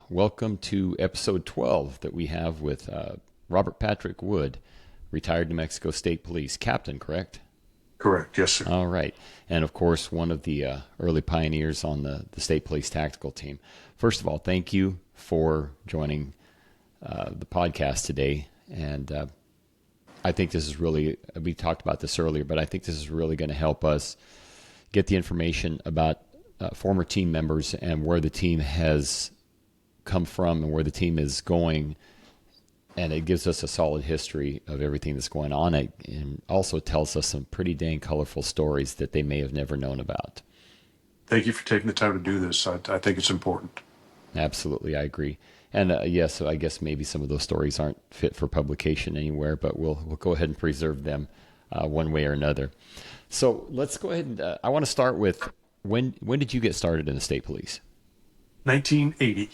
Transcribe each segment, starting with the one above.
Welcome to episode 12 that we have with Robert Patrick Wood, retired New Mexico State Police Captain, correct? Correct. Yes, sir. All right. And of course, one of the early pioneers on the State Police Tactical Team. First of all, thank you for joining the podcast today. And I think this is really, we talked about this earlier, but I think this is really going to help us get the information about former team members and where the team has come from and where the team is going. And it gives us a solid history of everything that's going on. And also tells us some pretty dang colorful stories that they may have never known about. Thank you for taking the time to do this. I think it's important. Absolutely, I agree. And yes, I guess maybe some of those stories aren't fit for publication anywhere, but we'll go ahead and preserve them one way or another. So let's go ahead and I want to start with when did you get started in the state police? 1980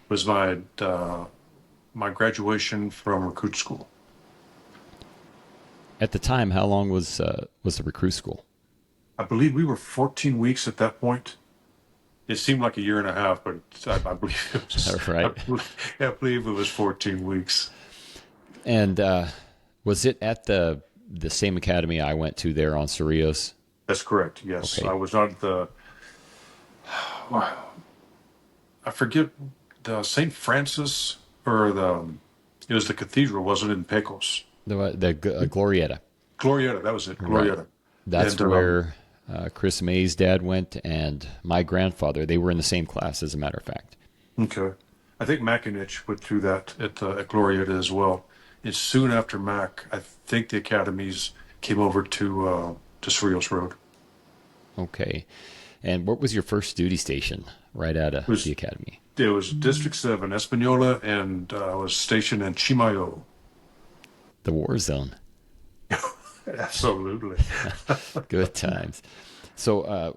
was my graduation from recruit school. At the time, how long was the recruit school? I believe we were 14 weeks at that point. It seemed like a year and a half, but I believe it was. Right. I believe it was 14 weeks. And was it at the same academy I went to there on Cerrillos? That's correct. Yes, Okay. I was not the. I forget the St. Francis or the. It was the cathedral, wasn't it, in Pecos? The Glorieta. Glorieta, that was it. Glorieta. Right. That's And, where Chris May's dad went, and my grandfather. They were in the same class, as a matter of fact. Okay. I think Macinich went through that at Glorieta as well. And soon after Mac, I think the academies came over to Cerritos Road. Okay. And what was your first duty station right out of the academy? It was District 7, Espanola, and I was stationed in Chimayo. The war zone. Absolutely. Good times. So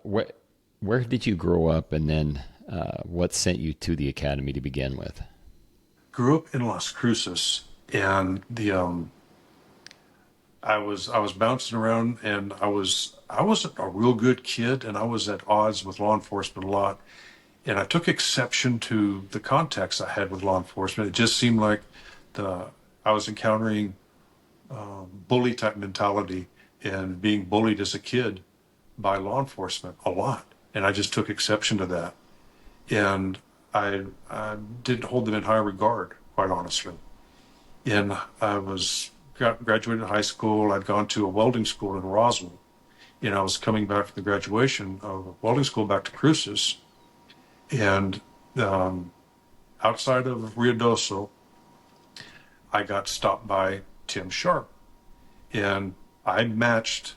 where did you grow up, and then what sent you to the academy to begin with? Grew up in Las Cruces, and I was bouncing around, and I wasn't a real good kid, and I was at odds with law enforcement a lot. And I took exception to the contacts I had with law enforcement. It just seemed like I was encountering bully type mentality and being bullied as a kid by law enforcement a lot. And I just took exception to that. And I didn't hold them in high regard, quite honestly. And I graduated high school. I'd gone to a welding school in Roswell. And I was coming back from the graduation of welding school back to Cruces. And outside of Ruidoso, I got stopped by Tim Sharp. And I matched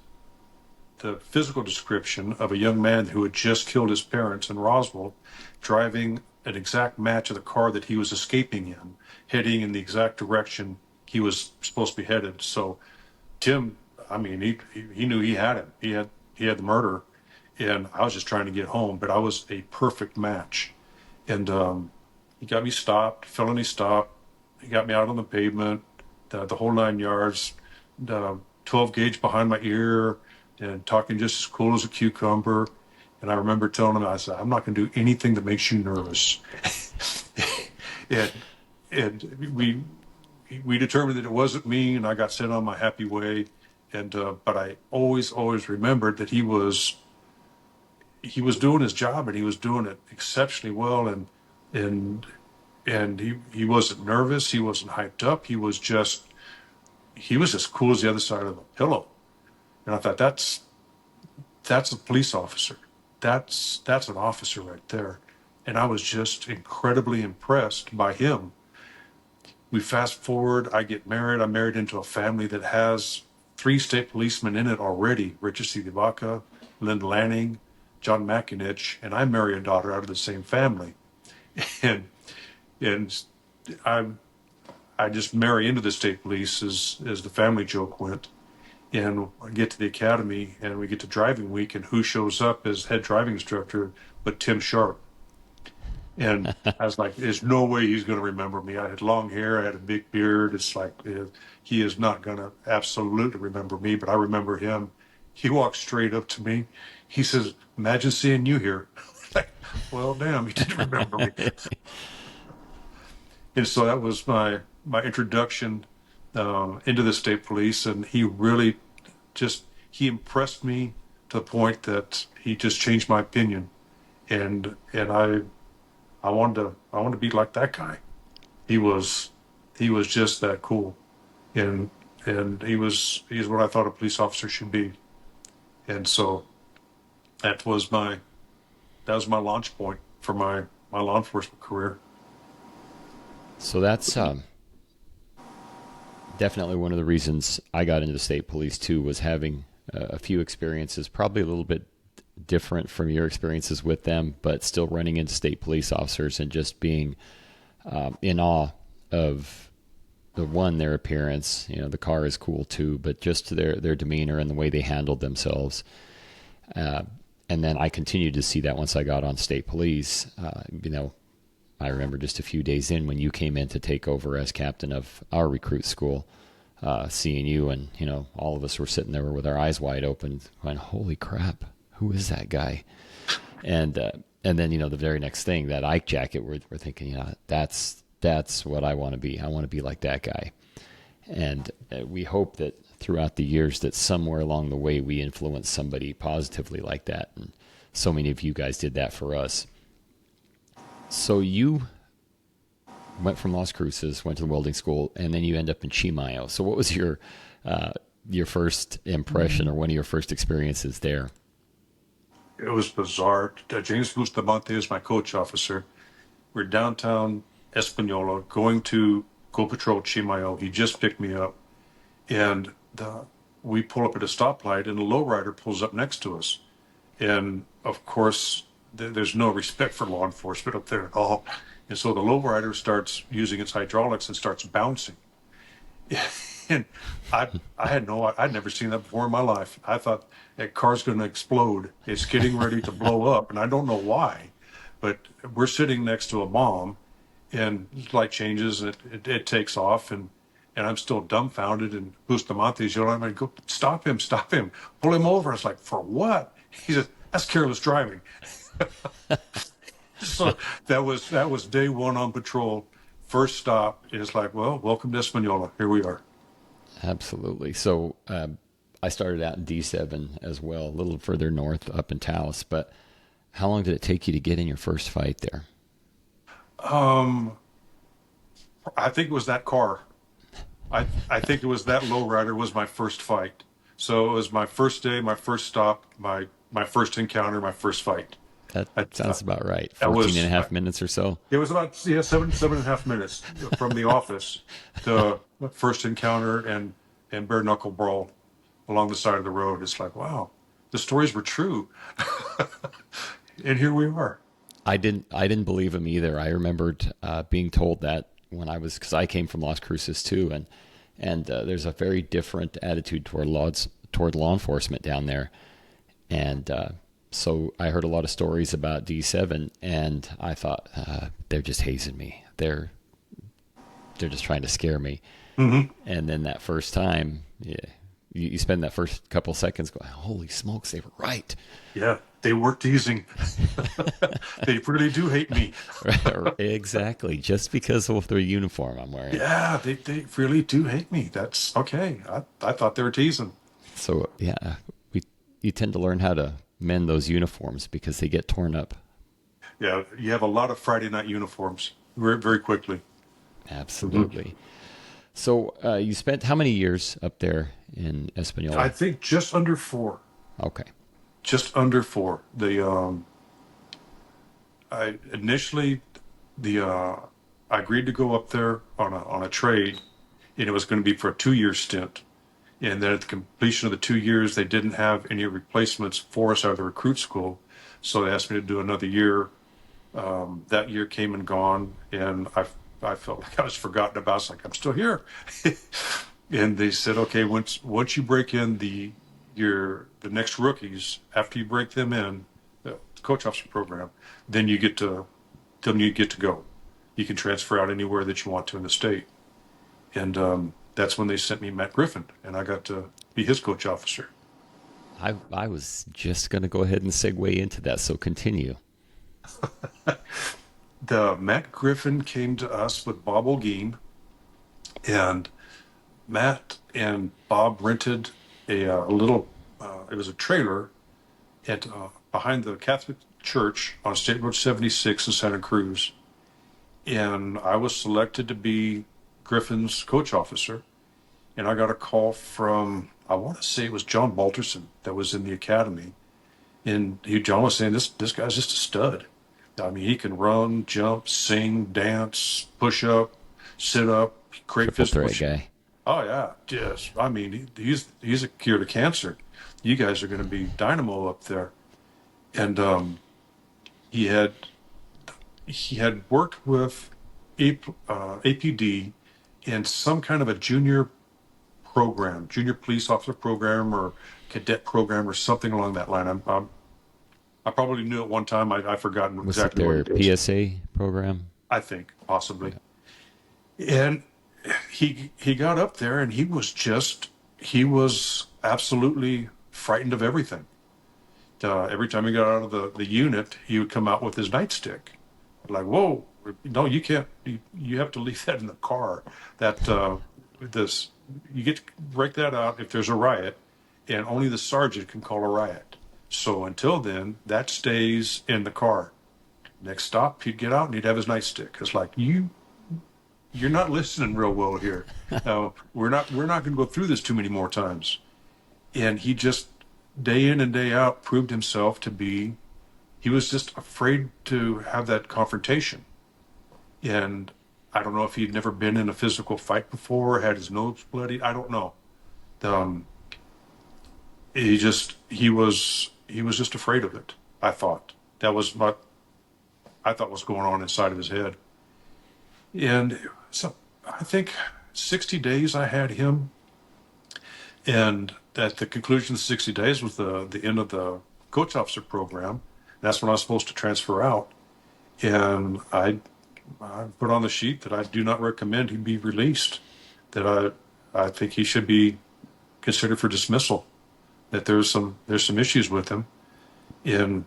the physical description of a young man who had just killed his parents in Roswell, driving an exact match of the car that he was escaping in, heading in the exact direction he was supposed to be headed. So Tim, I mean, he knew he had him. He had the murderer. And I was just trying to get home, but I was a perfect match. And he got me stopped, felony stop. He got me out on the pavement, the whole 9 yards, 12 gauge behind my ear, and talking just as cool as a cucumber. And I remember telling him, I said, I'm not going to do anything that makes you nervous. and we determined that it wasn't me, and I got sent on my happy way. And but I always remembered that he was doing his job, and he was doing it exceptionally well, and he wasn't nervous, he wasn't hyped up, he was as cool as the other side of the pillow. And I thought that's a police officer. That's an officer right there. And I was just incredibly impressed by him. We fast forward, I get married. I'm married into a family that has 3 state policemen in it already: Richard C. Vaca, Lynn Lanning, John Macinich, and I marry a daughter out of the same family. And I just marry into the state police, as the family joke went. And I get to the academy, and we get to driving week, and who shows up as head driving instructor but Tim Sharp. And I was like, there's no way he's going to remember me. I had long hair, I had a big beard. It's like, he is not going to absolutely remember me, but I remember him. He walked straight up to me. He says, imagine seeing you here. Well, damn, you didn't remember me. And so that was my introduction into the state police, and he really just he impressed me to the point that he just changed my opinion, and I wanted to be like that guy. He was he was just that cool, and he's what I thought a police officer should be, and so that was my that was my launch point for my law enforcement career. So that's definitely one of the reasons I got into the state police too, was having a few experiences, probably a little bit different from your experiences with them, but still running into state police officers and just being in awe of their appearance. You know, the car is cool too, but just their demeanor and the way they handled themselves. And then I continued to see that once I got on state police. I remember just a few days in when you came in to take over as captain of our recruit school, seeing you, and all of us were sitting there with our eyes wide open, going, "Holy crap, who is that guy?" And then the very next thing, that Ike jacket, we're thinking, that's what I want to be. I want to be like that guy. And we hope that throughout the years that somewhere along the way we influence somebody positively like that. And so many of you guys did that for us. So you went from Las Cruces, went to the welding school, and then you end up in Chimayo. So what was your first impression, or one of your first experiences there? It was bizarre. James Bustamante is my coach officer. We're downtown Espanola going to go patrol Chimayo. He just picked me up, and we pull up at a stoplight, and a lowrider pulls up next to us. And of course, there's no respect for law enforcement up there at all. And so the lowrider starts using its hydraulics and starts bouncing. And I'd never seen that before in my life. I thought that car's going to explode. It's getting ready to blow up, and I don't know why. But we're sitting next to a bomb, and light changes, and it takes off, and I'm still dumbfounded. And Bustamante's yelling at me, "Go, stop him, pull him over." I was like, "For what?" He says, "That's careless driving." So that was day one on patrol. First stop is like, well, welcome to Espanola. Here we are. Absolutely. So I started out in D7 as well, a little further north up in Taos. But how long did it take you to get in your first fight there? I think it was that car. I think it was that lowrider was my first fight. So it was my first day, my first stop, my first encounter, my first fight. That sounds about right. That 14 was and a half minutes or so. It was about seven and a half minutes from the office to first encounter and bare knuckle brawl along the side of the road. It's like, wow, the stories were true, and here we are. I didn't believe him either. I remembered being told that when because I came from Las Cruces too, and there's a very different attitude toward law enforcement down there, and so I heard a lot of stories about D7, and I thought they're just hazing me. They're just trying to scare me. Mm-hmm. And then that first time, yeah, you spend that first couple seconds going, "Holy smokes, they were right." Yeah, they were teasing. They really do hate me. Exactly, just because of the uniform I'm wearing. Yeah, they really do hate me. That's okay. I thought they were teasing. So yeah, you tend to learn how to mend those uniforms because they get torn up. Yeah, you have a lot of Friday night uniforms very, very quickly. Absolutely. Mm-hmm. So you spent how many years up there in Espanola? I think just under 4. Okay. Just under 4. I initially I agreed to go up there on a trade, and it was going to be for a 2-year stint. And then at the completion of the 2 years, they didn't have any replacements for us out of the recruit school. So they asked me to do another year. That year came and gone, and I felt like I was forgotten about. It's like, I'm still here. And they said, okay, once you break in the next rookies, after you break them in, the coach officer program, then you get to go. You can transfer out anywhere that you want to in the state. And that's when they sent me Matt Griffin, and I got to be his coach officer. I was just going to go ahead and segue into that, so continue. The Matt Griffin came to us with Bob Olguin, and Matt and Bob rented a little. It was a trailer at behind the Catholic Church on State Road 76 in Santa Cruz, and I was selected to be Griffin's coach officer. And I got a call from, I want to say it was John Balterson that was in the academy, and John was saying this guy's just a stud. I mean, he can run, jump, sing, dance, push up, sit up, great Triple physical. threat guy. Oh yeah, yes. I mean, he's a cure to cancer. You guys are going to be dynamo up there. And he had he had worked with APD in some kind of a junior program, junior police officer program or cadet program or something along that line. I probably knew it one time. I've forgotten Was it exactly what their it is. PSA program? I think possibly. And he got up there and he was absolutely frightened of everything. Every time he got out of the unit, he would come out with his nightstick. Like, whoa, no, you can't. You have to leave that in the car. That this you get to break that out if there's a riot, and only the sergeant can call a riot. So until then, that stays in the car. Next stop, he'd get out and he'd have his nightstick. It's like you're not listening real well here. We're not going to go through this too many more times. And he just day in and day out proved himself to be. He was just afraid to have that confrontation. And I don't know if he'd never been in a physical fight before, had his nose bloody. I don't know. Um, he was just afraid of it. I thought that was what I thought was going on inside of his head. And so I think 60 days I had him, and at the conclusion of the 60 days was the end of the coach officer program. That's when I was supposed to transfer out, and I put on the sheet that I do not recommend he be released. That I think he should be considered for dismissal. That there's some issues with him. And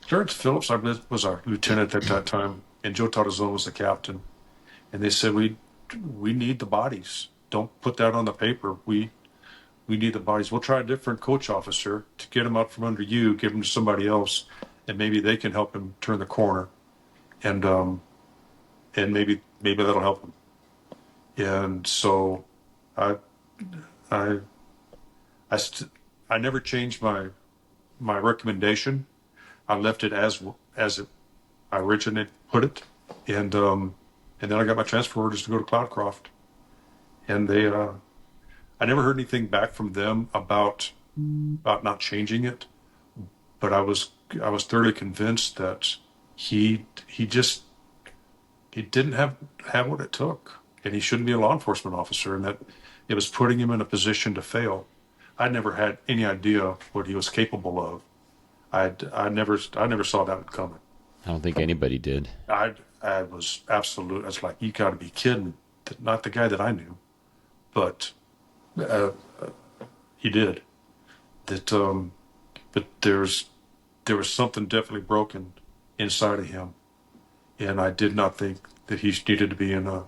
Clarence Phillips, I believe, was our lieutenant at that time, and Joe Tartazon was the captain. And they said we need the bodies. Don't put that on the paper. We need the bodies. We'll try a different coach officer to get him out from under you, give him to somebody else, and maybe they can help him turn the corner. And maybe that'll help him. And so I I I, st- I never changed my recommendation. I left it as it I originally put it, and then I got my transfer orders to go to Cloudcroft, and I never heard anything back from them about not changing it, but I was thoroughly convinced that he just he didn't have what it took, and he shouldn't be a law enforcement officer, and that it was putting him in a position to fail. I never had any idea what he was capable of. I never saw that one coming. I don't think anybody did. I was absolute. I was like, you got to be kidding! Not the guy that I knew, but uh, he did. That, but there was something definitely broken inside of him, and I did not think that he needed to be in a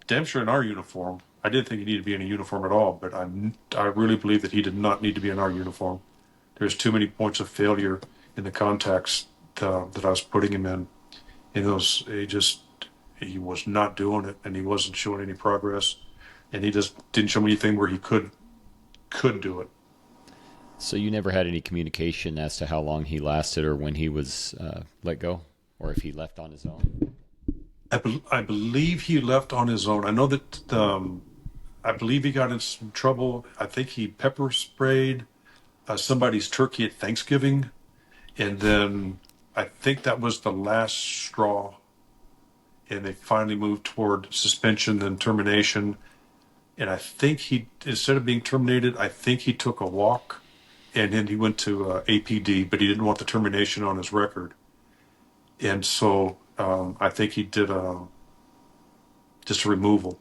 damn sure in our uniform. I didn't think he needed to be in a uniform at all, but I really believe that he did not need to be in our uniform. There's too many points of failure in the contacts that I was putting him in. And those, he was not doing it, and he wasn't showing any progress, and he just didn't show me anything where he could do it. So you never had any communication as to how long he lasted or when he was let go, or if he left on his own? I believe he left on his own. I know that I believe he got in some trouble. I think he pepper sprayed somebody's turkey at Thanksgiving, and then I think that was the last straw. And they finally moved toward suspension, then termination. And I think instead of being terminated, I think he took a walk, and then he went to APD, but he didn't want the termination on his record. And so I think he did just a removal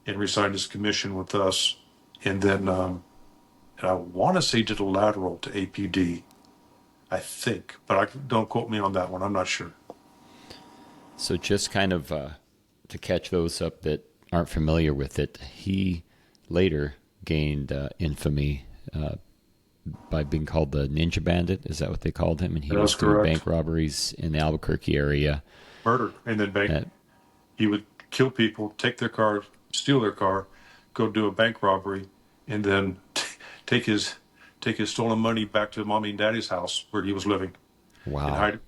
and resigned his commission with us. And then and I want to say he did a lateral to APD. I think, but don't quote me on that one. I'm not sure. So just kind of to catch those up that aren't familiar with it, he later gained infamy by being called the Ninja Bandit. Is that what they called him? And he That's was doing correct. bank robberies in the Albuquerque area. Murdered and then bank. Uh, He would kill people, take their car, steal their car, go do a bank robbery, and then take his take his stolen money back to mommy and daddy's house where he was living, and wow. hide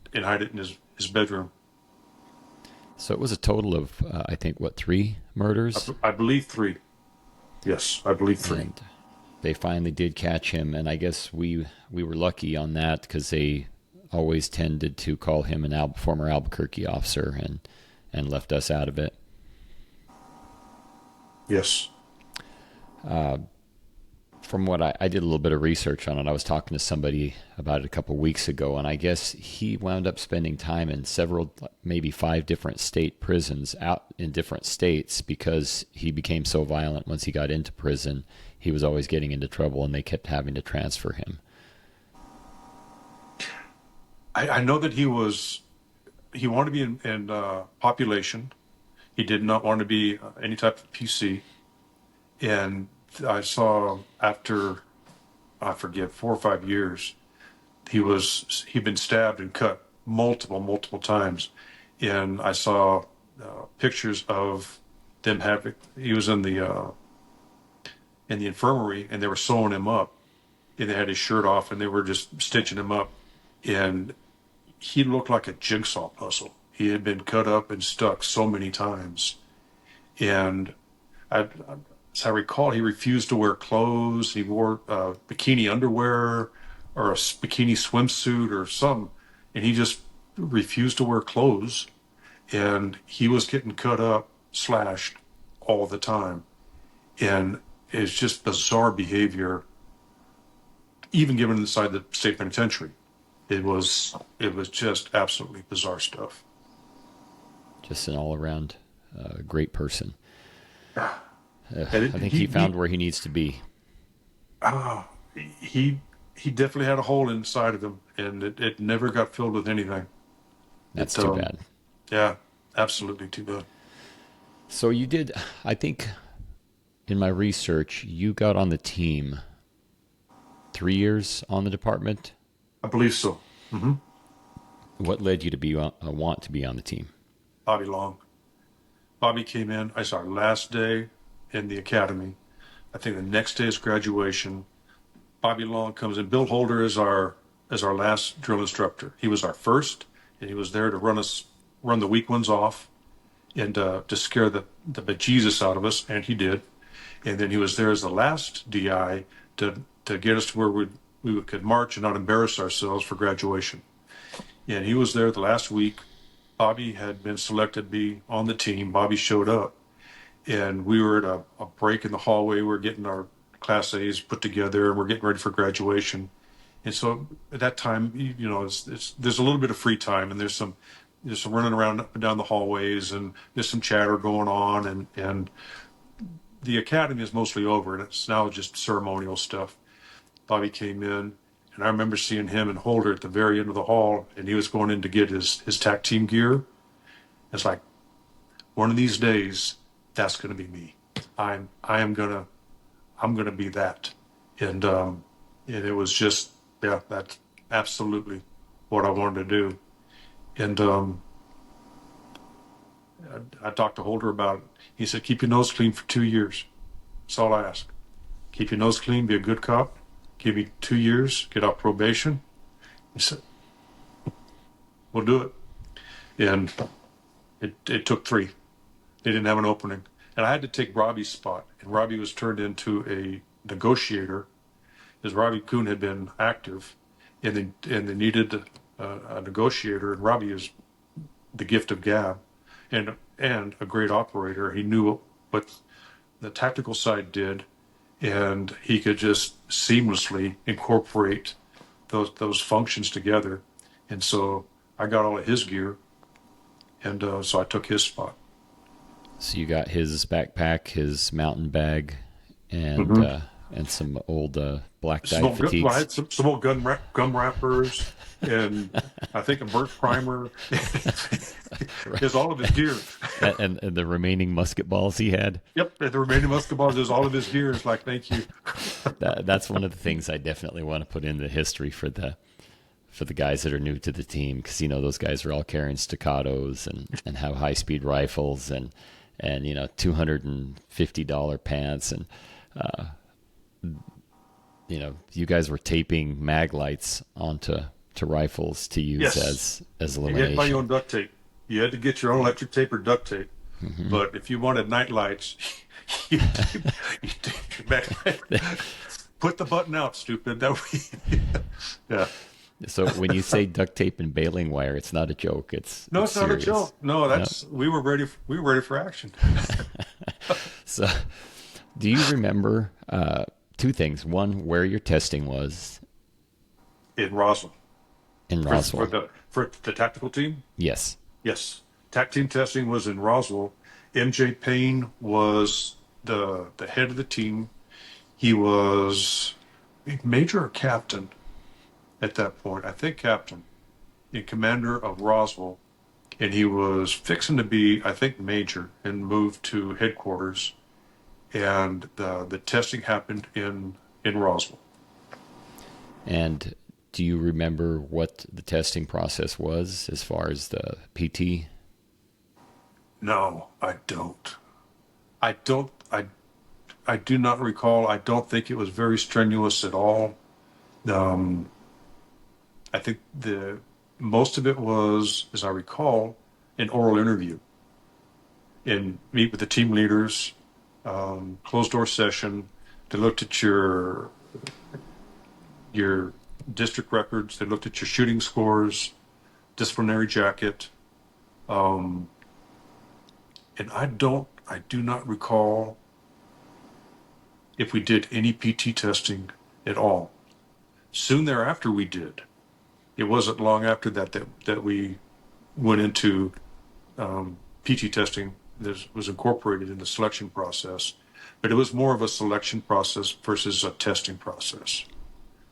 it in his bedroom. So it was a total of, I think, what, 3 murders? I believe three. Yes, I believe three. And they finally did catch him. And I guess we were lucky on that because they always tended to call him an former Albuquerque officer and left us out of it. Yes. From what I did a little bit of research on it, I was talking to somebody about it a couple of weeks ago, and I guess he wound up spending time in several, maybe 5 different state prisons out in different states because he became so violent once he got into prison. He was always getting into trouble, and they kept having to transfer him. I know that he wanted to be in population. He did not want to be any type of PC. And I saw after, I forget, 4 or 5 years, he'd been stabbed and cut multiple times. And I saw pictures of them having, he was in the infirmary and they were sewing him up and they had his shirt off and they were just stitching him up. And he looked like a jigsaw puzzle. He had been cut up and stuck so many times. And I, as I recall, he refused to wear clothes. He wore bikini underwear or a bikini swimsuit or some, and he just refused to wear clothes. And he was getting cut up, slashed all the time. And it's just bizarre behavior, even given inside the state penitentiary. It was just absolutely bizarre stuff. Just an all-around great person. And I think he found where he needs to be. he he definitely had a hole inside of him, and it never got filled with anything. That's It too bad. Yeah, absolutely too bad. So you did, I think, in my research, you got on the team 3 years on the department. I believe so. Hmm. What led you to be want to be on the team? Bobby Long. Bobby came in. I saw our last day in the academy. I think the next day is graduation. Bobby Long comes in. Bill Holder is our last drill instructor. He was our first, and he was there to run the weak ones off, and to scare the bejesus out of us, and he did. And then he was there as the last DI to get us to where we could march and not embarrass ourselves for graduation. And he was there the last week. Bobby had been selected to be on the team. Bobby showed up, and we were at a break in the hallway. We were getting our Class A's put together, and we're getting ready for graduation. And so at that time, there's a little bit of free time, and there's some running around up and down the hallways, and there's some chatter going on, and the academy is mostly over, and it's now just ceremonial stuff. Bobby came in, and I remember seeing him and Holder at the very end of the hall, and he was going in to get his Tact Team gear. It's like, one of these days, that's going to be me. I'm gonna be that, and it was just, yeah, that's absolutely what I wanted to do. And I talked to Holder about it. He said, keep your nose clean for 2 years. That's all I ask. Keep your nose clean, be a good cop. Give me 2 years, get out probation. He said, we'll do it. And it took 3. They didn't have an opening. And I had to take Robbie's spot. And Robbie was turned into a negotiator, as Robbie Kuhn had been active, and they needed a negotiator. And Robbie is the gift of gab, and a great operator. He knew what the tactical side did, and he could just seamlessly incorporate those functions together. And so I got all of his gear, and so I took his spot. So you got his backpack, his mountain bag, and and some old black Some dyed old, well, I fatigues. had some old gum wrappers, and I think a burnt primer. Is all of his gear. And the remaining musket balls he had. Yep, and the remaining musket balls is all of his gear. It's like, thank you. That's one of the things I definitely want to put in the history for the guys that are new to the team, because those guys are all carrying staccatos and have high speed rifles and $250 pants, and you guys were taping Maglites onto rifles to use Yes. as You had to buy your illumination. own duct tape. You had to get your own electric tape or duct tape. Hmm. But if you wanted night lights, you, you put the button out, stupid. That way, yeah. So when you say duct tape and baling wire, it's not a joke. No, It's it's not a serious. joke. No, Yeah. that's we were ready. We were ready for action So, do you remember two things? One, where your testing was in Roswell in for, Roswell. for the tactical team. Yes. Yes, Tact Team testing was in Roswell. MJ Payne was the head of the team. He was major or captain at that point. I think captain and commander of Roswell. And he was fixing to be, I think, major and moved to headquarters. And the testing happened in Roswell. And do you remember what the testing process was as far as the PT? No, I don't. I don't. I do not recall. I don't think it was very strenuous at all. Um, I think the most of it was, as I recall, an oral interview and meet with the team leaders, closed door session. They looked at your district records. They looked at your shooting scores, disciplinary jacket, and I do not recall if we did any PT testing at all. Soon thereafter, we did. It wasn't long after that we went into PT testing that was incorporated in the selection process, but it was more of a selection process versus a testing process.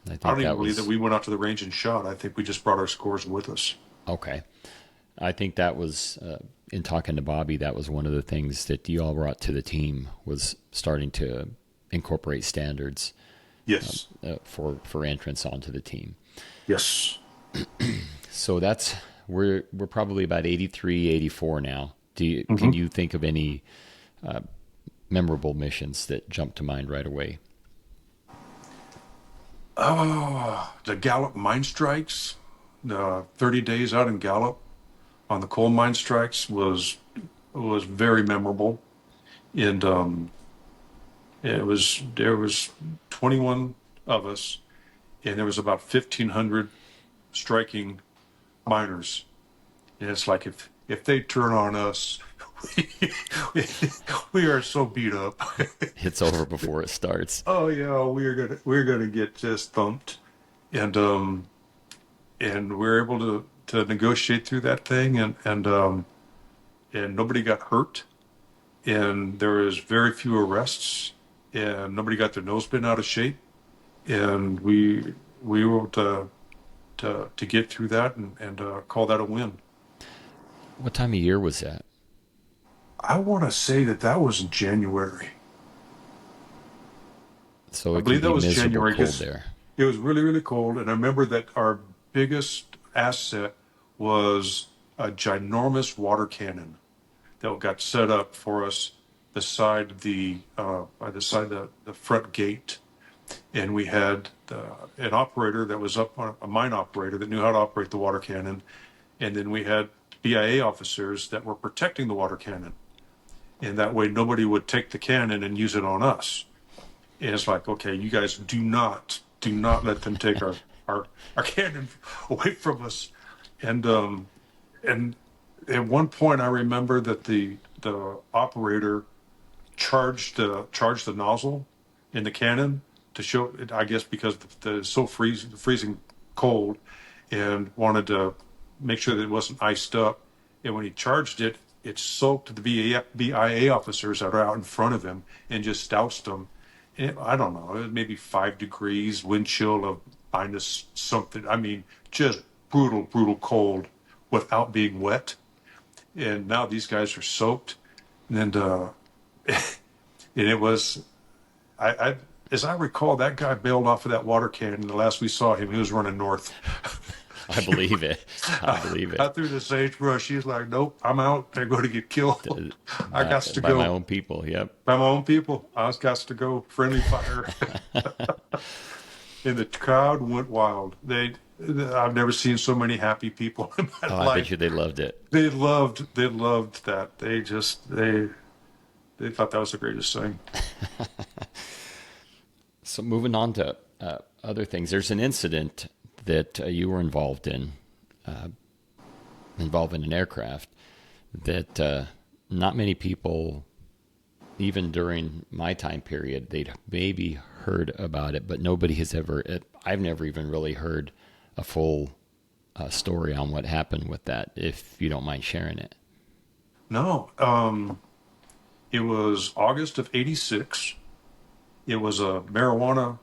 I I think don't even that believe that was we went out to the range and shot. I think we just brought our scores with us. okay. I think that was in talking to Bobby. That was one of the things that you all brought to the team, was starting to incorporate standards Yes. for entrance onto the team. Yes. So we're probably about 83, 84 now. Mm-hmm. Can you think of any memorable missions that jump to mind right away? Oh, the Gallup mine strikes, 30 days out in Gallup on the coal mine strikes was very memorable. And there was 21 of us, and there was about 1,500 striking miners. And it's like if they turn on us, we are so beat up. It's over before it starts. Oh yeah, we're gonna get just thumped, and we're able to negotiate through that thing, and nobody got hurt, and there was very few arrests, and nobody got their nose bent out of shape, and we were able to get through that and call that a win. What time of year was that? I want to say that was in January. So I it can believe that be was miserable January cold because there. it was really, really cold. And I remember that our biggest asset was a ginormous water cannon that got set up for us beside by the side of the front gate. And we had an operator that was up on a mine operator that knew how to operate the water cannon. And then we had BIA officers that were protecting the water cannon. And that way nobody would take the cannon and use it on us. And it's like, okay, you guys do not let them take our cannon away from us. And at one point I remember that the operator charged the nozzle in the cannon to show, I guess because the so freezing cold, and wanted to make sure that it wasn't iced up. And when he charged it, it soaked the BIA officers that are out in front of him and just doused them. I don't know, it was maybe 5 degrees, wind chill of minus something. I mean, just brutal, brutal cold without being wet. And now these guys are soaked. And, and it was, I, as I recall, that guy bailed off of that water cannon. The last we saw him, he was running north. I believe it. I believe it. Out through the sagebrush, he's like, "Nope, I'm out. I'm going to get killed. I By got to by my go own people. Yep. by my own people. I was got to go. Friendly fire." And the crowd went wild. I've never seen so many happy people in my Oh, I bet life. you they loved it. They loved that. They thought that was the greatest thing. So moving on to other things, there's an incident that you were involved in, involving an aircraft that not many people, even during my time period, they'd maybe heard about it, but nobody has ever. I've never even really heard a full story on what happened with that. If you don't mind sharing it. No, it was August of '86. It was a marijuana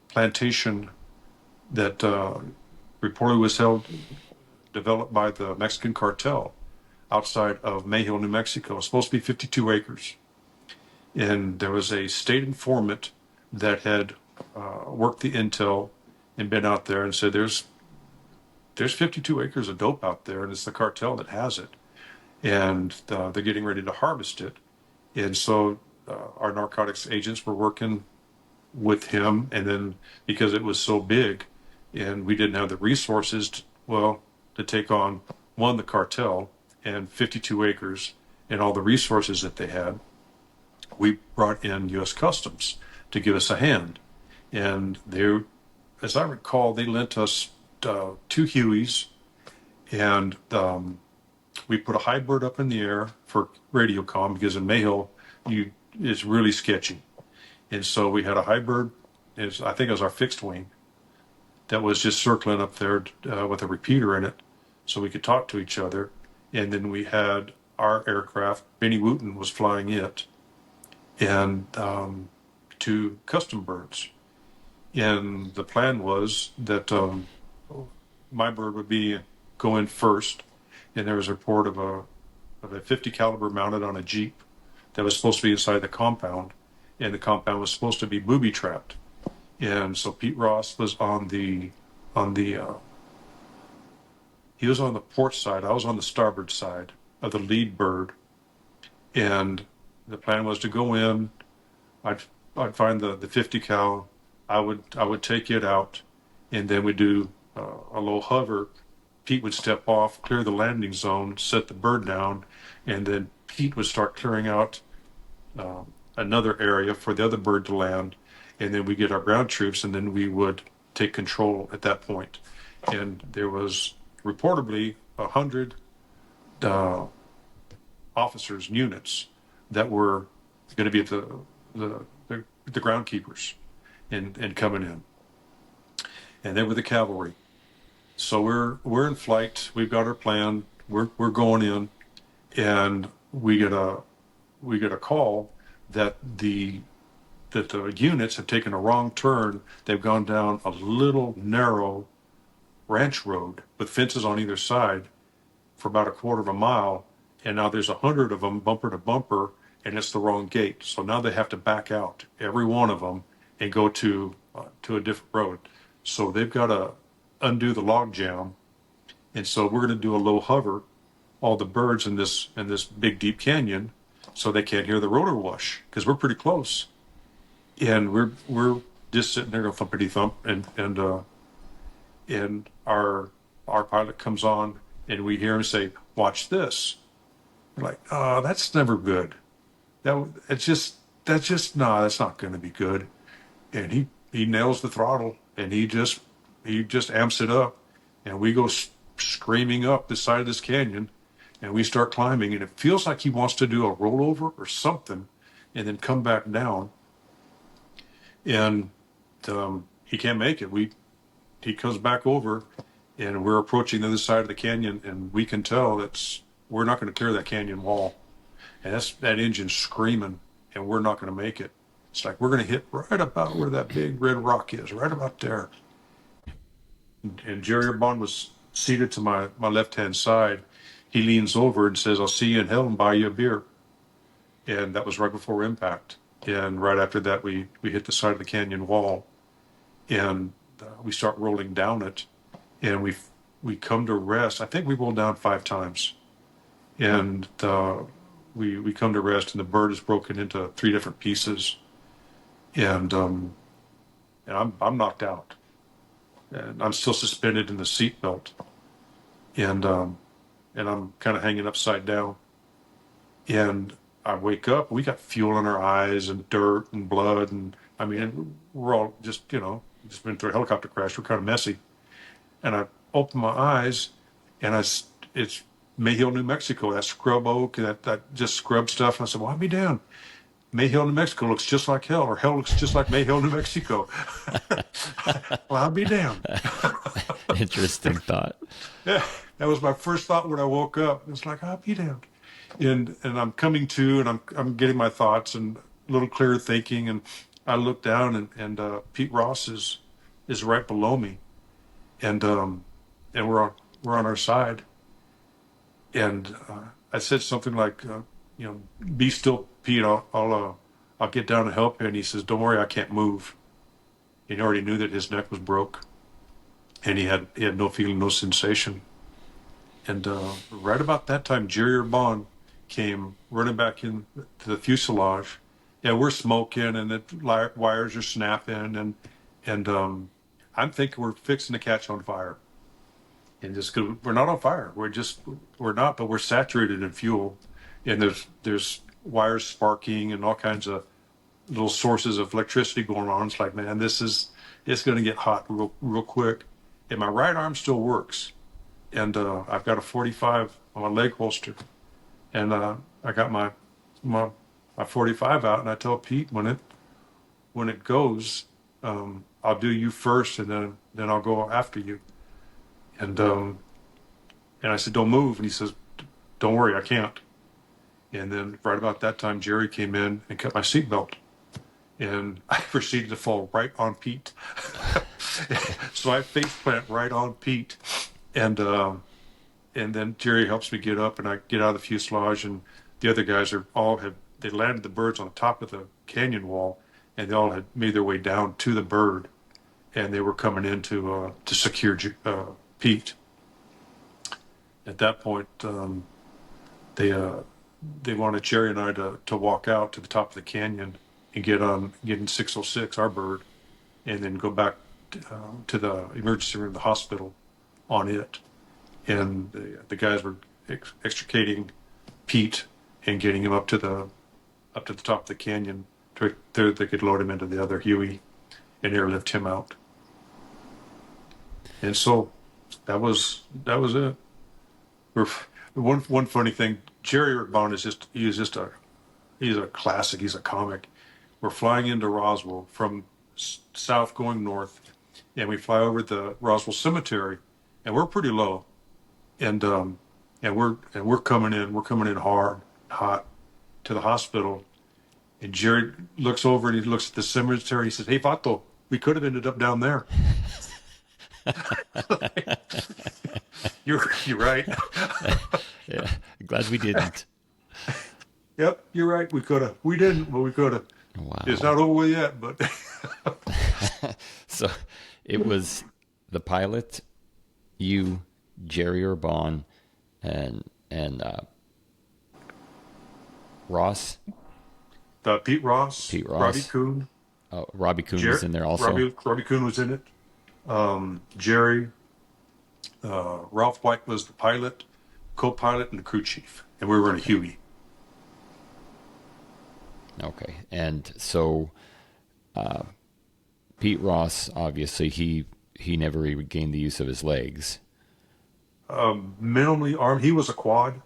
plantation that reportedly was developed by the Mexican cartel outside of Mayhill, New Mexico. It was supposed to be 52 acres. And there was a state informant that had worked the intel and been out there and said, there's 52 acres of dope out there, and it's the cartel that has it. And they're getting ready to harvest it. And so our narcotics agents were working with him. And then because it was so big and we didn't have the resources, to take on the cartel and 52 acres and all the resources that they had, we brought in U.S. Customs to give us a hand. And they, as I recall, they lent us 2 Hueys, and we put a high bird up in the air for radio comm because in Mayhill, it's really sketchy. And so we had a high bird, I think it was our fixed wing, that was just circling up there with a repeater in it so we could talk to each other. And then we had our aircraft, Benny Wooten was flying it, and 2 custom birds. And the plan was that my bird would go in first, and there was a report of a 50 caliber mounted on a Jeep that was supposed to be inside the compound, and the compound was supposed to be booby trapped. And so Pete Ross was he was on the port side. I was on the starboard side of the lead bird, and the plan was to go in. I'd find the 50 cal. I would take it out, and then we'd do a low hover. Pete would step off, clear the landing zone, set the bird down, and then Pete would start clearing out another area for the other bird to land, and then we get our ground troops, and then we would take control at that point. And there was reportedly 100 officers, units that were going to be at the groundkeepers and coming in, and they were the cavalry. So we're in flight. We've got our plan. We're going in, and we get a call that the units have taken a wrong turn. They've gone down a little narrow ranch road with fences on either side for about a quarter of a mile, and now there's 100 of them bumper to bumper, and it's the wrong gate. So now they have to back out, every one of them, and go to a different road. So they've got to undo the log jam, and so we're going to do a low hover, all the birds in this big deep canyon, so they can't hear the rotor wash because we're pretty close, and we're just sitting there going thumpity thump, and our pilot comes on, and we hear him say, "Watch this." We're like, "Oh, that's never good. That's not going to be good." And he nails the throttle, and he just amps it up, and we go screaming up the side of this canyon, and we start climbing, and it feels like he wants to do a rollover or something, and then come back down, and he can't make it. He comes back over, and we're approaching the other side of the canyon, and we can tell we're not going to clear that canyon wall, and that engine's screaming, and we're not going to make it. It's like, we're going to hit right about where that big red rock is, right about there. And Jerry Bond was seated to my left-hand side. He leans over and says, I'll see you in hell and buy you a beer. And that was right before impact. And right after that, we hit the side of the canyon wall, and we start rolling down it. And we come to rest. I think we rolled down 5 times. And we come to rest, and the bird is broken into 3 different pieces. And I'm knocked out. And I'm still suspended in the seatbelt. And I'm kind of hanging upside down. And I wake up, we got fuel in our eyes and dirt and blood. And I mean, we're all just, just been through a helicopter crash. We're kind of messy. And I open my eyes, and it's Mayhill, New Mexico, that scrub oak, that just scrub stuff. And I said, well, I'll be damned. Mayhill, New Mexico looks just like hell, or hell looks just like Mayhill, New Mexico. Well, I'll be damned. Interesting thought. Yeah, that was my first thought when I woke up. It's like, I'll be damned. And I'm coming to, and I'm getting my thoughts and a little clearer thinking. And I look down, and Pete Ross is right below me, and we're on our side. And I said something like, be still, Pete. I'll get down and help you. And he says, don't worry, I can't move. And he already knew that his neck was broke, and he had no feeling, no sensation. And right about that time, Jerry Bond came running back into the fuselage. Yeah, we're smoking, and the wires are snapping, and I'm thinking we're fixing to catch on fire. And just 'cause we're not on fire, we're not, but we're saturated in fuel, and there's wires sparking and all kinds of little sources of electricity going on. It's like, man, it's going to get hot real quick. And my right arm still works, and I've got a 45 on my leg holster, and I got my 45 out, and I tell Pete, when it goes, I'll do you first, and then I'll go after you. And I said, don't move. And he says, don't worry, I can't. And then right about that time, Jerry came in and cut my seatbelt. And I proceeded to fall right on Pete. So I face plant right on Pete. And then Jerry helps me get up, and I get out of the fuselage, and the other guys they landed the birds on the top of the canyon wall, and they all had made their way down to the bird, and they were coming in to secure Pete. At that point, they wanted Jerry and I to walk out to the top of the canyon and get in 606, our bird, and then go back to the emergency room, the hospital, on it. And the guys were extricating Pete and getting him up to the top of the canyon to they could load him into the other Huey and airlift him out. And so that was it. One funny thing, Jerry Bond he's a classic. He's a comic. We're flying into Roswell from south going north, and we fly over the Roswell Cemetery, and we're pretty low, and we're coming in hot to the hospital, and Jerry looks over and he looks at the cemetery. He says, "Hey, Fato, we could have ended up down there." You're right. Yeah, glad we didn't. Yep, you're right. We could have. We didn't, but we could have. Wow. It's not over yet, but So it was the pilot, you, Jerry Urbon, and Ross. Pete Ross, Robbie Kuhn. Oh, Robbie Kuhn was in there also. Robbie Kuhn was in it. Jerry, Ralph White was the pilot, co-pilot, and the crew chief, and we were in a Huey. Okay, and so Pete Ross, obviously, he never regained the use of his legs. Minimally armed. He was a quad.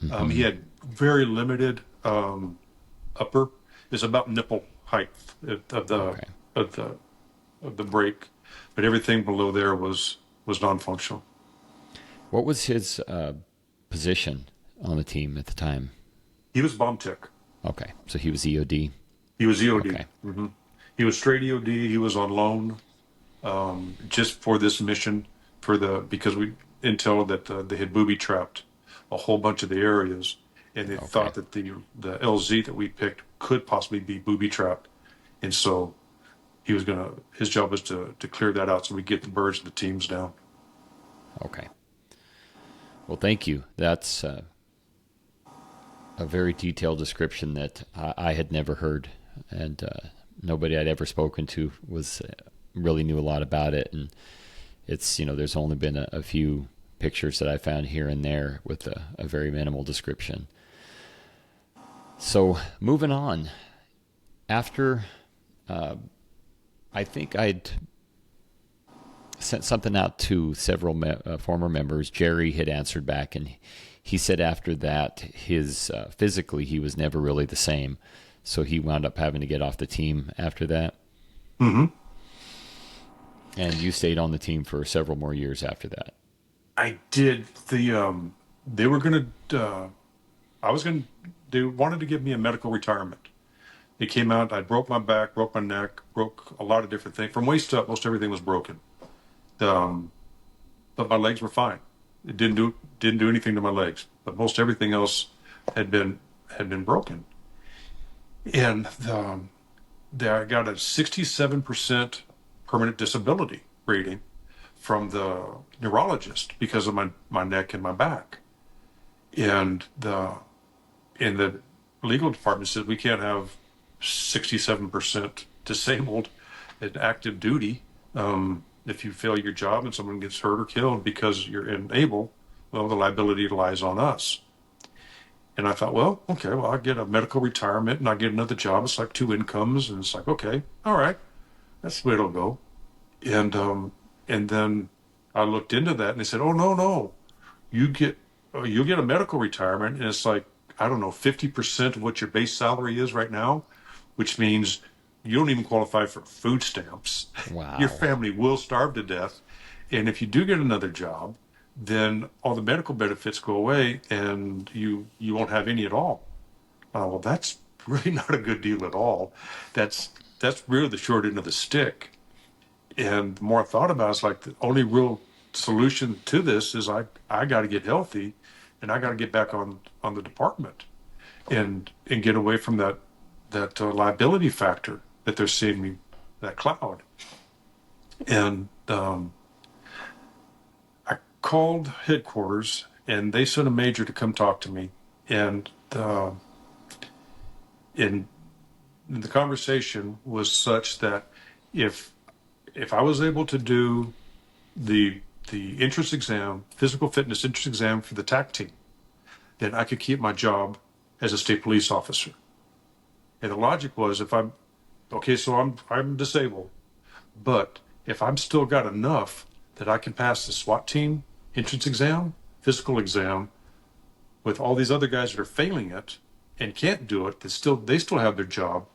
Mm-hmm. He had very limited upper. It's about nipple height of the brake, but everything below there was non-functional. What was his position on the team at the time? He was bomb tech. Okay, so he was EOD. He was EOD. Okay. He was straight EOD. He was on loan just for this mission because we intel that they had booby trapped a whole bunch of the areas, and they Okay. thought that the LZ that we picked could possibly be booby trapped, and so his job was to clear that out so we get the birds and the teams down. Okay. Well, thank you. That's a very detailed description that I had never heard, and nobody I'd ever spoken to was really knew a lot about it. And it's, there's only been a few pictures that I found here and there with a very minimal description. So moving on, after I think I'd sent something out to several former members. Jerry had answered back, and he said after that, his physically he was never really the same, so he wound up having to get off the team after that. Mm-hmm. And you stayed on the team for several more years after that. I did. They were gonna. I was gonna. They wanted to give me a medical retirement. It came out. I broke my back, broke my neck, broke a lot of different things. From waist up, most everything was broken. But my legs were fine. It didn't do anything to my legs. But most everything else had been broken. And I got a 67% permanent disability rating from the neurologist because of my neck and my back. And in the legal department said we can't have 67% disabled in active duty. If you fail your job and someone gets hurt or killed because you're unable, well, the liability lies on us. And I thought, well, okay, well, I get a medical retirement and I get another job. It's like two incomes, and it's like, okay, all right, that's the way it'll go. And then I looked into that, and they said, oh no, you get you'll get a medical retirement, and it's like, I don't know, 50% of what your base salary is right now, which means you don't even qualify for food stamps. Wow. Your family will starve to death. And if you do get another job, then all the medical benefits go away and you won't have any at all. Well, that's really not a good deal at all. That's really the short end of the stick. And the more I thought about it, it's like the only real solution to this is I got to get healthy, and I got to get back on the department and get away from that liability factor that they're seeing me, that cloud. And I called headquarters, and they sent a major to come talk to me. And in the conversation was such that if I was able to do the entrance exam, physical fitness entrance exam for the Tact Team, then I could keep my job as a state police officer. And the logic was, if I'm okay, so I'm disabled, but if I'm still got enough that I can pass the SWAT team entrance exam, physical exam, with all these other guys that are failing it and can't do it, they still have their job.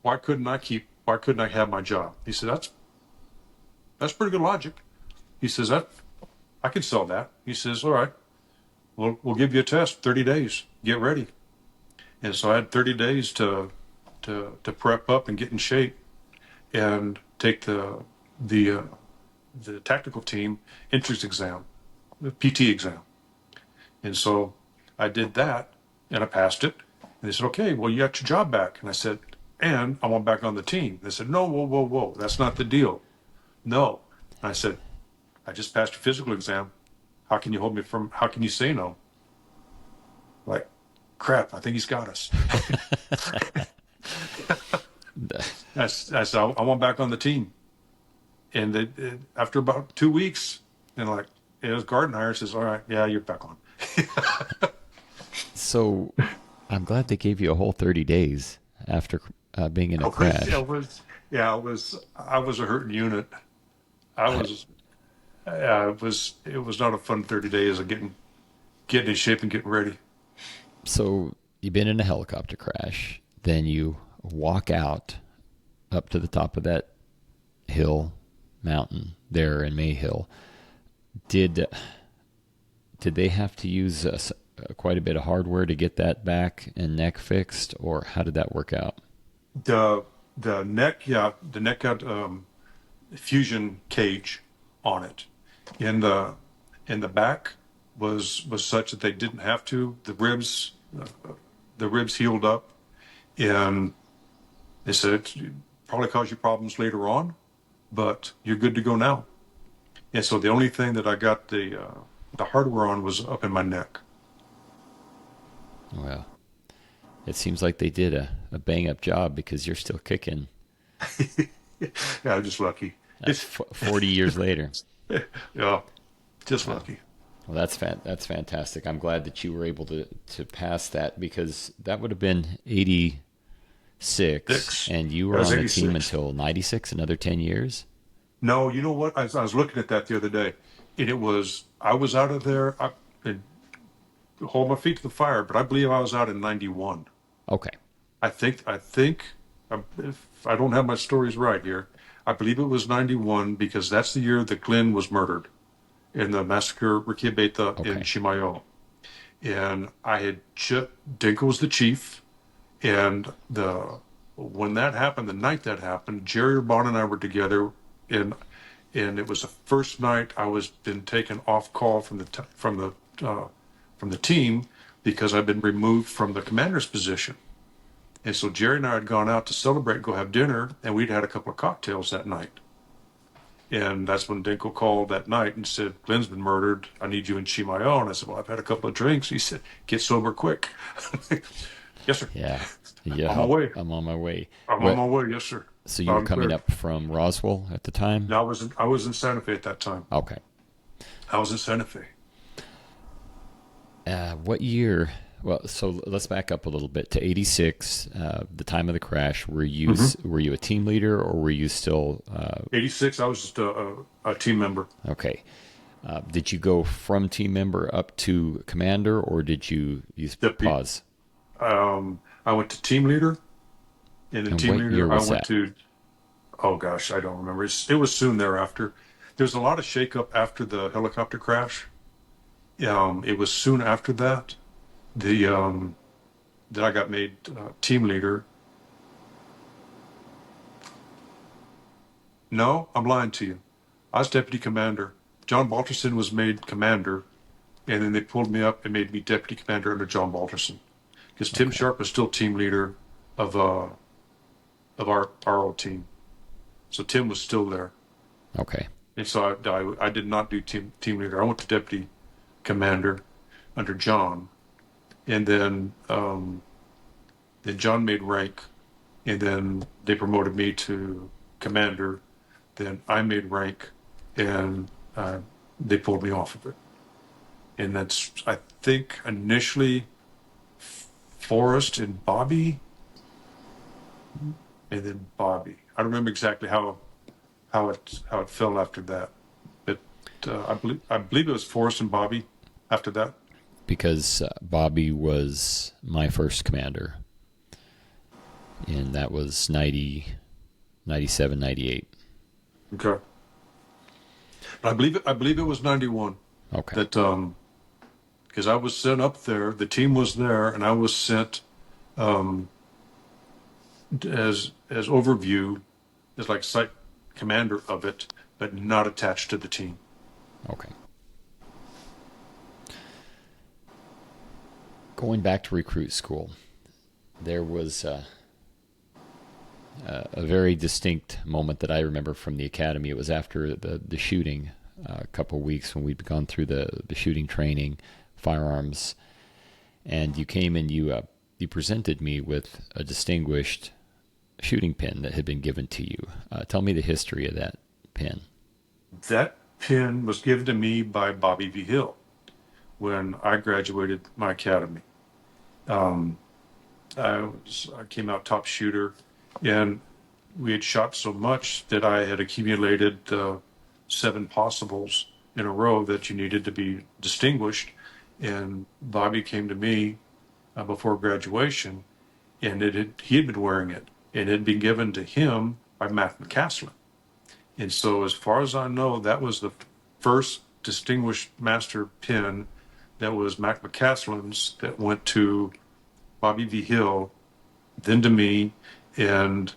Why couldn't I have my job? He said, that's pretty good logic. He says, I can sell that. He says, all right, we'll give you a test, 30 days, get ready. And so I had 30 days to prep up and get in shape and take the tactical team entrance exam, the PT exam. And so I did that, and I passed it. And they said, okay, well, you got your job back. And I said, and I want back on the team. They said, no, whoa, that's not the deal. No. And I said, I just passed your physical exam. How can you say no? Like, crap, I think he's got us. I said, I want back on the team. And after about 2 weeks, and like, it was Gardenhire says, all right, yeah, you're back on. So I'm glad they gave you a whole 30 days after being in a crash. I was a hurting unit. It was not a fun 30 days of getting in shape and getting ready. So you've been in a helicopter crash, then you walk out up to the top of that mountain there in Mayhill. Did did they have to use quite a bit of hardware to get that back and neck fixed, or how did that work out? The the neck, yeah, the neck got fusion cage on it. In the back was such that they didn't have to. The ribs healed up, and they said it probably cause you problems later on, but you're good to go now. And so the only thing that I got the hardware on was up in my neck. Well, it seems like they did a bang up job because you're still kicking. Yeah, I'm just lucky. It's 40 years later. yeah, just Wow. lucky. Well, that's fantastic. I'm glad that you were able to pass that because that would have been 86, Six. and you I were was on the team 86. until 96, another 10 years. No, you know what? I was looking at that the other day, and I was out of there. And hold my feet to the fire, but I believe I was out in '91. Okay. If I don't have my stories right here, I believe it was '91 because that's the year that Glenn was murdered in the massacre Rikibeta in Okay. Chimayo. And I had Dinka was the chief, and the when that happened, the night that happened, Jerry Urbana and I were together, and it was the first night I was been taken off call from the team because I've been removed from the commander's position. And so Jerry and I had gone out to celebrate, go have dinner, and we'd had a couple of cocktails that night. And that's when Dinko called that night and said, Glenn's been murdered. I need you in Chimayo. And I said, well, I've had a couple of drinks. He said, get sober quick. Yes, sir. Yeah. Yeah. On my way. I'm on my way. I'm on What? my way. Yes, sir. So you Loud were and coming clear. up from Roswell at the time? No, I was in Santa Fe at that time. Okay. I was in Santa Fe. What year? Well, so let's back up a little bit to 86, the time of the crash. Were you a team leader or were you still 86, I was just a team member. okay? Did you go from team member up to commander, or did you Deputy. pause? I went to team leader, and then And team what year leader, I was went that? to, oh gosh, I don't remember. It was soon thereafter. There's a lot of shakeup after the helicopter crash. It was soon after that. That I got made team leader. No, I'm lying to you. I was deputy commander. John Balterson was made commander, and then they pulled me up and made me deputy commander under John Balterson because Tim Okay. Sharp was still team leader of our old team. So Tim was still there, Okay. and so I did not do team leader. I went to deputy commander under John, and then John made rank, and then they promoted me to commander. Then I made rank, and they pulled me off of it. And that's I think initially Forrest and Bobby, and then Bobby. I don't remember exactly how it fell after that, but I believe it was Forrest and Bobby after that. Because Bobby was my first commander, and that was 90, 97, 98. Okay, but I believe it was '91 Okay. that because I was sent up there, the team was there, and I was sent um, as overview, as like site commander of it, but not attached to the team. Okay. Going back to recruit school, there was a very distinct moment that I remember from the academy. It was after the shooting, a couple of weeks when we'd gone through the shooting training, firearms, and you came and you presented me with a distinguished shooting pin that had been given to you. Tell me the history of that pin. That pin was given to me by Bobby V. Hill when I graduated my academy. Um, I came out top shooter, and we had shot so much that I had accumulated 7 possibles in a row that you needed to be distinguished. And Bobby came to me before graduation, and he had been wearing it, and it had been given to him by Matt McCaslin. And so, as far as I know, that was the first distinguished master pin that was Mac McCaslin's that went to Bobby V. Hill, then to me, and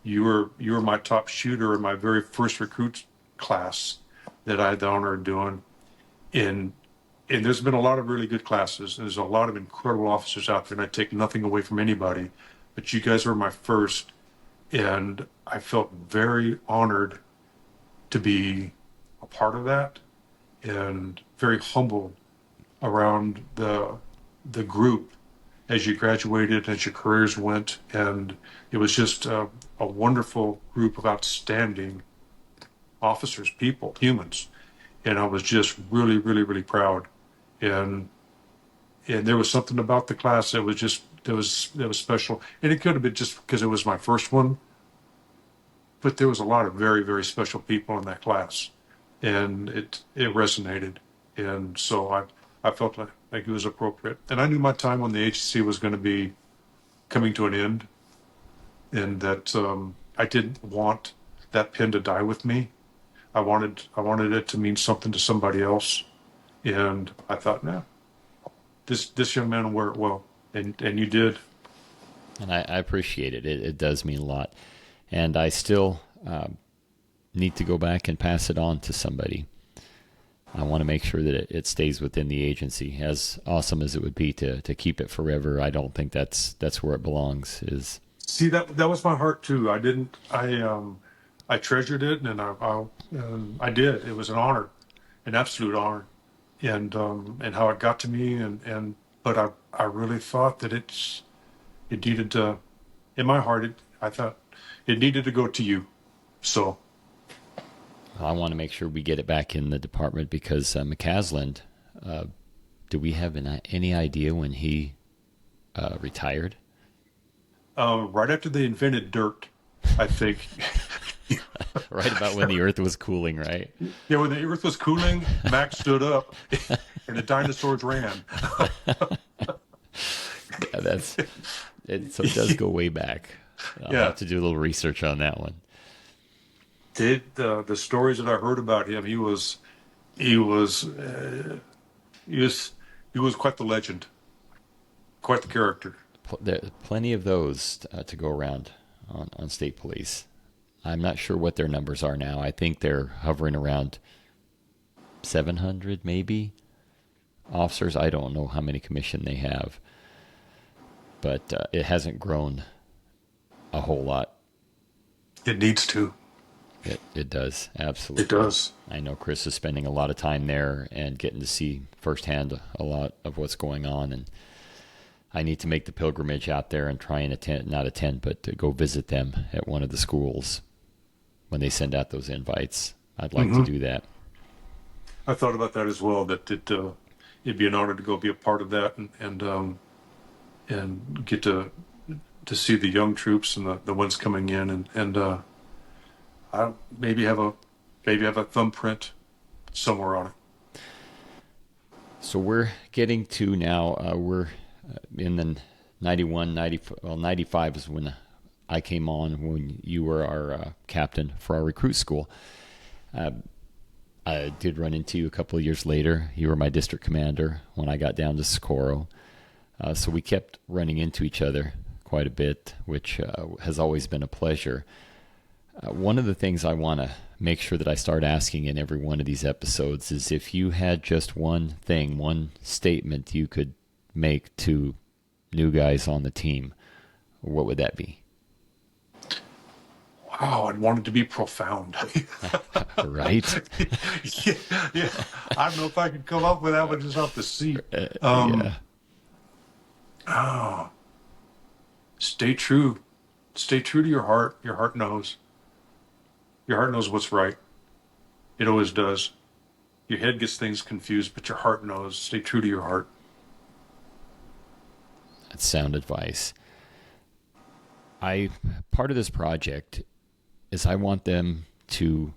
you were my top shooter in my very first recruit class that I had the honor of doing. And and there's been a lot of really good classes, and there's a lot of incredible officers out there, and I take nothing away from anybody, but you guys were my first, and I felt very honored to be a part of that, and very humbled around the group as you graduated, as your careers went, and it was just a wonderful group of outstanding officers, people, humans, and I was just really, really, really proud, and there was something about the class that was just that was special, and it could have been just because it was my first one, but there was a lot of very, very special people in that class, and it resonated, and so I felt like it was appropriate, and I knew my time on the agency was going to be coming to an end, and that I didn't want that pen to die with me. I wanted it to mean something to somebody else, and I thought, nah, this young man will wear it well, and you did. And I appreciate it. It does mean a lot. And I still need to go back and pass it on to somebody. I want to make sure that it stays within the agency. As awesome as it would be to keep it forever, I don't think that's where it belongs. Is See, that was my heart too. I treasured it, and I did. It was an honor, an absolute honor, and how it got to me, and but I really thought that it needed to, in my heart, I thought it needed to go to you. So I want to make sure we get it back in the department because McCaslin, do we have any idea when he retired? right after they invented dirt, I think. Right about when the Earth was cooling, right? Yeah, when the Earth was cooling, Max stood up, and the dinosaurs ran. Yeah, so it does go way back. I'll Yeah. have to do a little research on that one. The stories that I heard about him, he was he was he was quite the legend, quite the character. There are plenty of those to go around on state police. I'm not sure what their numbers are now. I think they're hovering around 700 maybe officers. I don't know how many commission they have, but it hasn't grown a whole lot. It needs to. It does, absolutely. It does. I know Chris is spending a lot of time there and getting to see firsthand a lot of what's going on, and I need to make the pilgrimage out there and try and not attend, but to go visit them at one of the schools when they send out those invites. I'd like to do that. I thought about that as well. That it'd be an honor to go be a part of that, and get to see the young troops and the ones coming in, and I maybe have a thumbprint somewhere on it. So we're getting to now, we're in the 95 is when I came on, when you were our captain for our recruit school. I did run into you a couple of years later. You were my district commander when I got down to Socorro. So we kept running into each other quite a bit, which has always been a pleasure. One of the things I want to make sure that I start asking in every one of these episodes is if you had just one thing, one statement you could make to new guys on the team, what would that be? Wow, I'd want it to be profound. Right? Yeah. I don't know if I could come up with that one just off the seat. Yeah. Oh, stay true. Stay true to your heart. Your heart knows. Your heart knows what's right. It always does. Your head gets things confused, but your heart knows. Stay true to your heart. That's sound advice. Part of this project is I want them to,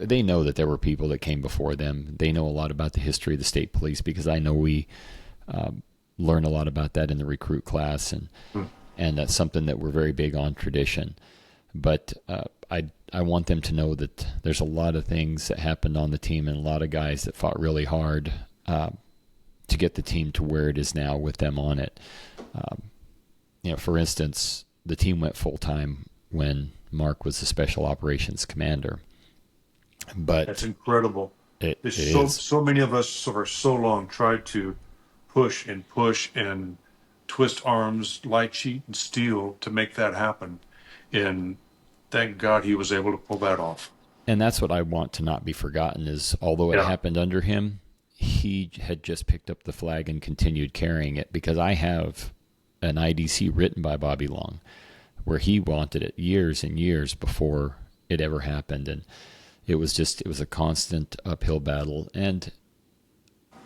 they know that there were people that came before them. They know a lot about the history of the state police because I know we learn a lot about that in the recruit class, and that's something that we're very big on, tradition. But I want them to know that there's a lot of things that happened on the team and a lot of guys that fought really hard to get the team to where it is now with them on it. For instance, the team went full-time when Mark was the special operations commander. But That's incredible. it So many of us for so long tried to push and twist arms, light sheet and steel to make that happen. And thank God he was able to pull that off. And that's what I want to not be forgotten is, although it happened under him, he had just picked up the flag and continued carrying it, because I have an IDC written by Bobby Long where he wanted it years and years before it ever happened. And it was a constant uphill battle. And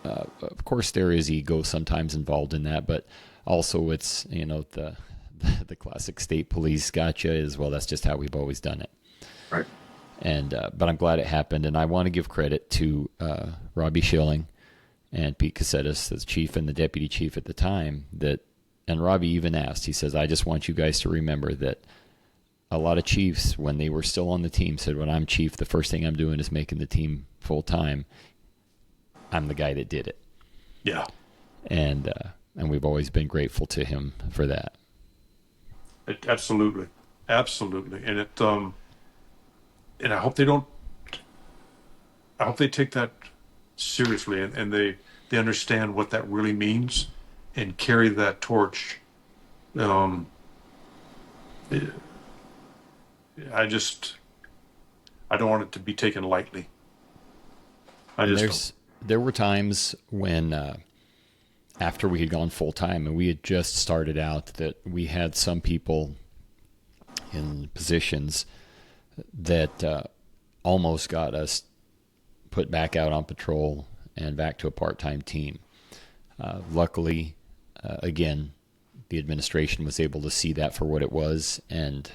of course there is ego sometimes involved in that, but also it's, the classic state police gotcha as well. That's just how we've always done it. Right. And but I'm glad it happened, and I want to give credit to Robbie Schilling and Pete Cassettis, the chief and the deputy chief at the time. And Robbie even asked, he says, I just want you guys to remember that a lot of chiefs, when they were still on the team, said, when I'm chief, the first thing I'm doing is making the team full time. I'm the guy that did it. Yeah. And we've always been grateful to him for that. Absolutely. And and I hope they take that seriously, and they understand what that really means and carry that torch. I don't want it to be taken lightly. There were times when, after we had gone full time and we had just started out, that we had some people in positions that almost got us put back out on patrol and back to a part-time team. Luckily, again, the administration was able to see that for what it was, and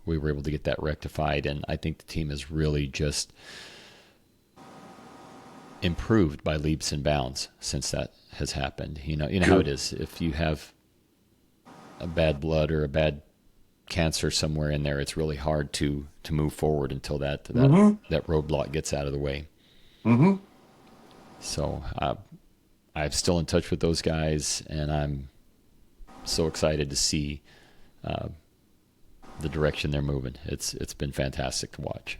we were able to get that rectified. And I think the team has really just improved by leaps and bounds since that has happened. You know how it is. If you have a bad blood or a bad cancer somewhere in there, it's really hard to move forward until that roadblock gets out of the way. Mm-hmm. So I'm still in touch with those guys, and I'm so excited to see the direction they're moving. It's been fantastic to watch.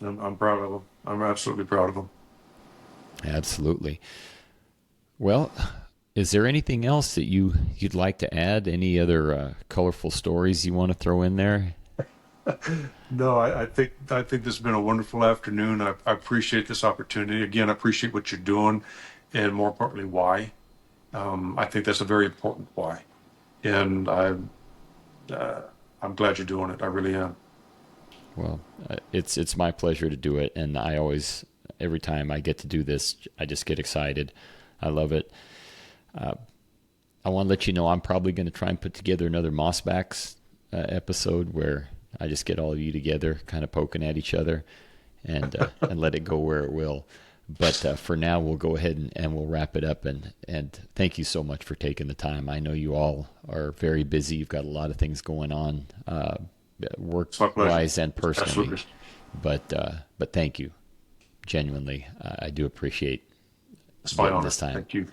I'm proud of them. I'm absolutely proud of them. Absolutely. Well, is there anything else that you'd like to add? Any other colorful stories you want to throw in there? No, I think this has been a wonderful afternoon. I appreciate this opportunity. Again, I appreciate what you're doing, and more importantly, why. I think that's a very important why, and I'm glad you're doing it. I really am. Well, it's my pleasure to do it, and I always, every time I get to do this, I just get excited. I love it. I want to let you know I'm probably going to try and put together another Mossbacks episode where I just get all of you together, kind of poking at each other, and let it go where it will. But for now, we'll go ahead and we'll wrap it up. And thank you so much for taking the time. I know you all are very busy. You've got a lot of things going on, work-wise and personally. But thank you. Genuinely, I do appreciate it's my honor. this time. Thank you.